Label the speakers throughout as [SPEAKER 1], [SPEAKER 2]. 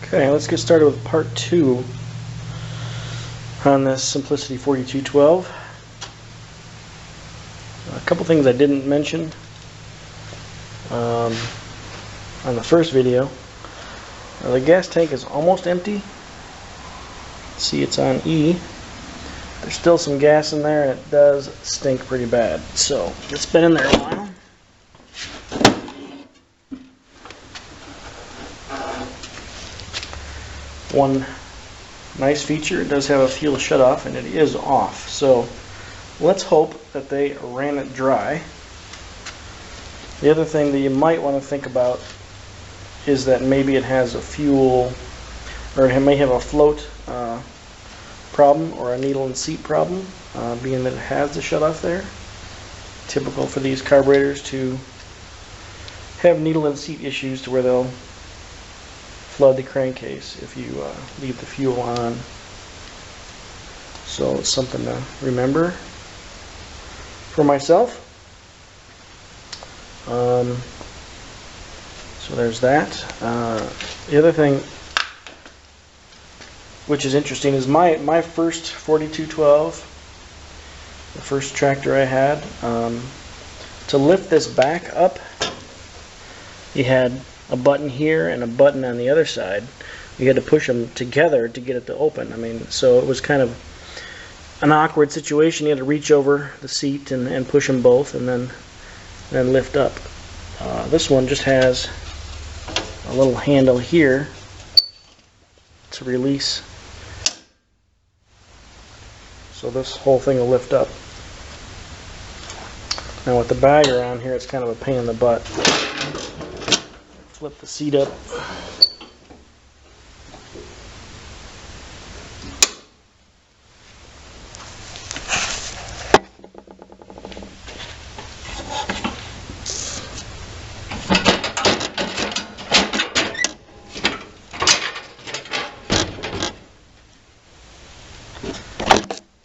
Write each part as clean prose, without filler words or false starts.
[SPEAKER 1] Okay, let's get started with part 2 on this Simplicity 4212. A couple things I didn't mention on the first video. The gas tank is almost empty. See, it's on E. There's still some gas in there, and it does stink pretty bad. So it's been in there a while. One nice feature, it does have a fuel shutoff, and it is off. So let's hope that they ran it dry. The other thing that you might want to think about is that maybe it has a fuel, or it may have a float problem or a needle and seat problem, being that it has the shutoff there. Typical for these carburetors to have needle and seat issues to where they'll flood the crankcase if you leave the fuel on. So it's something to remember for myself. So there's that. The other thing which is interesting is my first 4212, the first tractor I had, to lift this back up, you had a button here and a button on the other side. You had to push them together to get it to open. I mean, so it was kind of an awkward situation. You had to reach over the seat and push them both, and then lift up. This one just has a little handle here to release, so this whole thing will lift up. Now with the bagger on here, it's kind of a pain in the butt. Flip the seat up.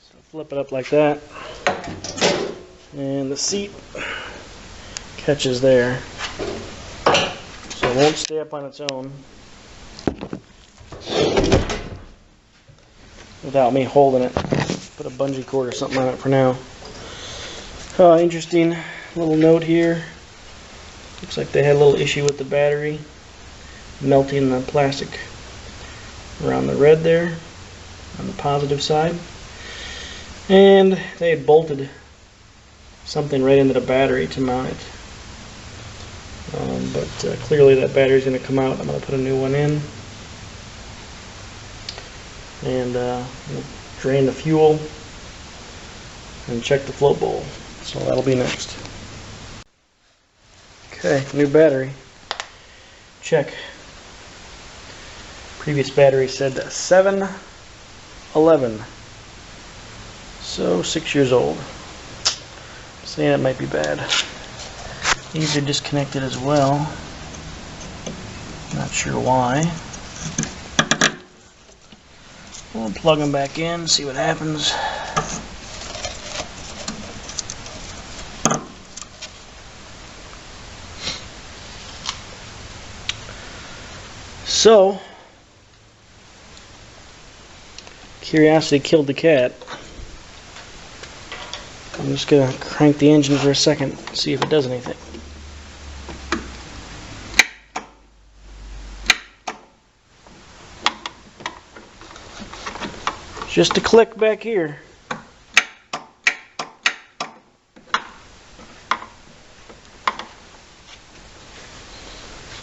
[SPEAKER 1] So flip it up like that, and the seat catches there. It won't stay up on its own without me holding it. Put a bungee cord or something on it for now. Interesting little note here. Looks like they had a little issue with the battery melting the plastic around the red there on the positive side, and they had bolted something right into the battery to mount it. But clearly that battery is going to come out. I'm going to put a new one in, and we'll drain the fuel and check the float bowl. So that'll be next. Okay, new battery. Check. Previous battery said 711. So 6 years old. Saying it might be bad. These are disconnected as well. Not sure why. We'll plug them back in, see what happens. So, curiosity killed the cat. I'm just going to crank the engine for a second, see if it does anything. Just a click back here.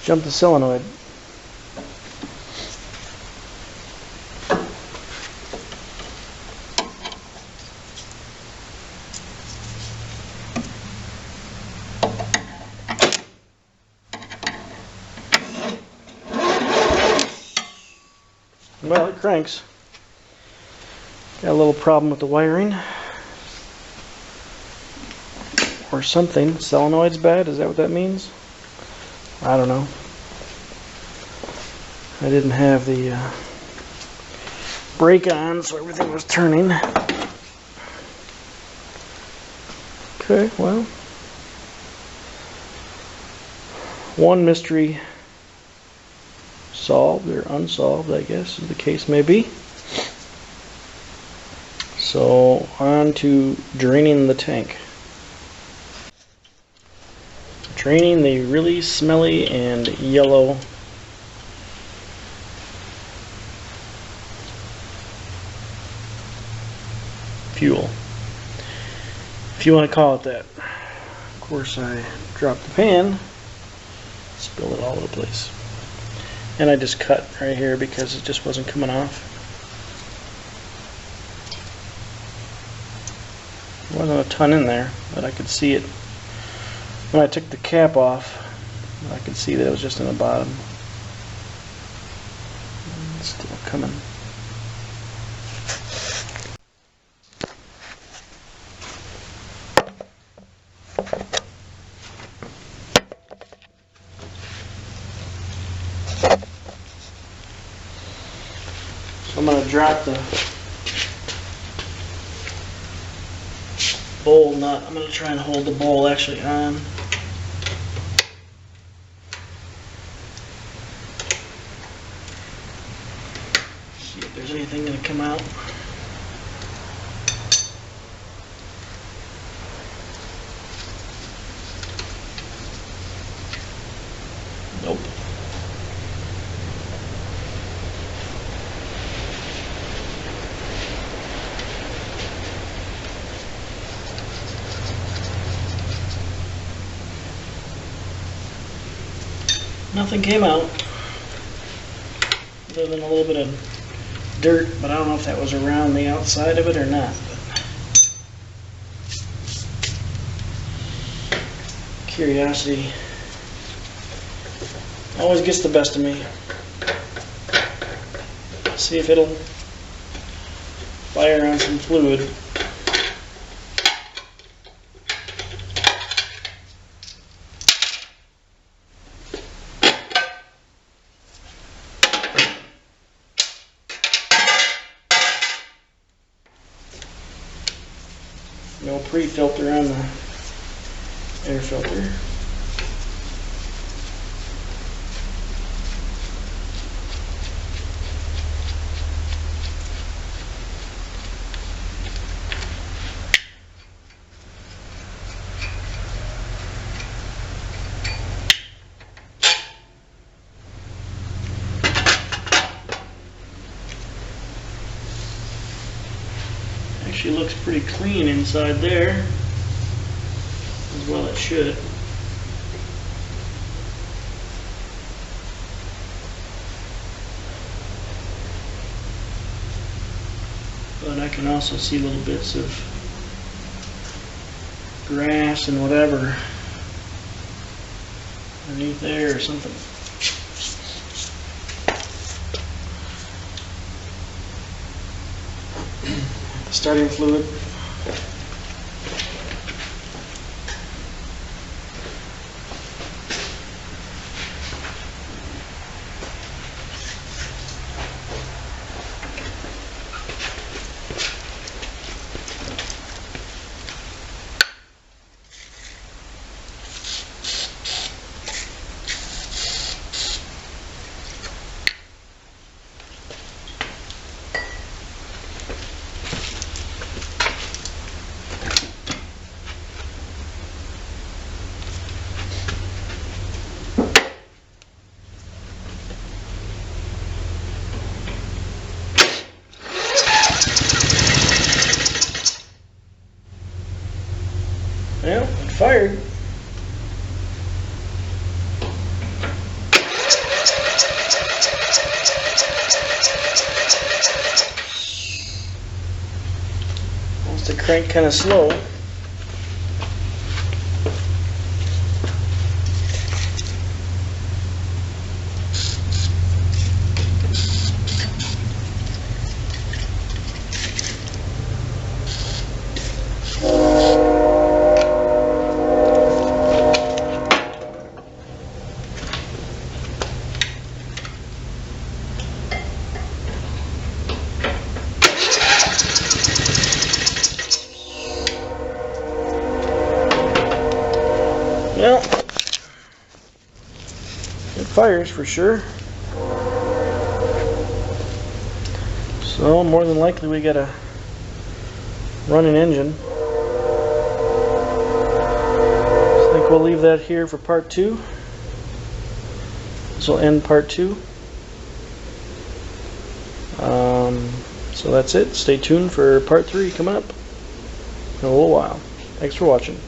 [SPEAKER 1] Jump the solenoid. Well, it cranks. Got a little problem with the wiring or something. Solenoid's bad, is that what that means? I don't know. I didn't have the brake on, so everything was turning. Okay, well, one mystery solved or unsolved, I guess, as the case may be. So on to draining the tank. Draining the really smelly and yellow fuel, if you want to call it that. Of course, I dropped the pan, spilled it all over the place, and I just cut right here because it just wasn't coming off. There wasn't a ton in there, but I could see it when I took the cap off. I could see that it was just in the bottom. It's still coming. So I'm going to drop the bowl nut. I'm going to try and hold the bowl actually on. See if there's anything going to come out. Nope. Nothing came out, other than a little bit of dirt, but I don't know if that was around the outside of it or not. Curiosity always gets the best of me. See if it'll fire on some fluid. No pre-filter on the air filter. Actually looks pretty clean inside there, as well it should. But I can also see little bits of grass and whatever underneath there or something. Starting fluid. Well, it fired. Wants to crank kind of slow. Well, it fires for sure. So more than likely we got a running engine. I think we'll leave that here for part 2. This will end part 2. So that's it. Stay tuned for part 3 coming up in a little while. Thanks for watching.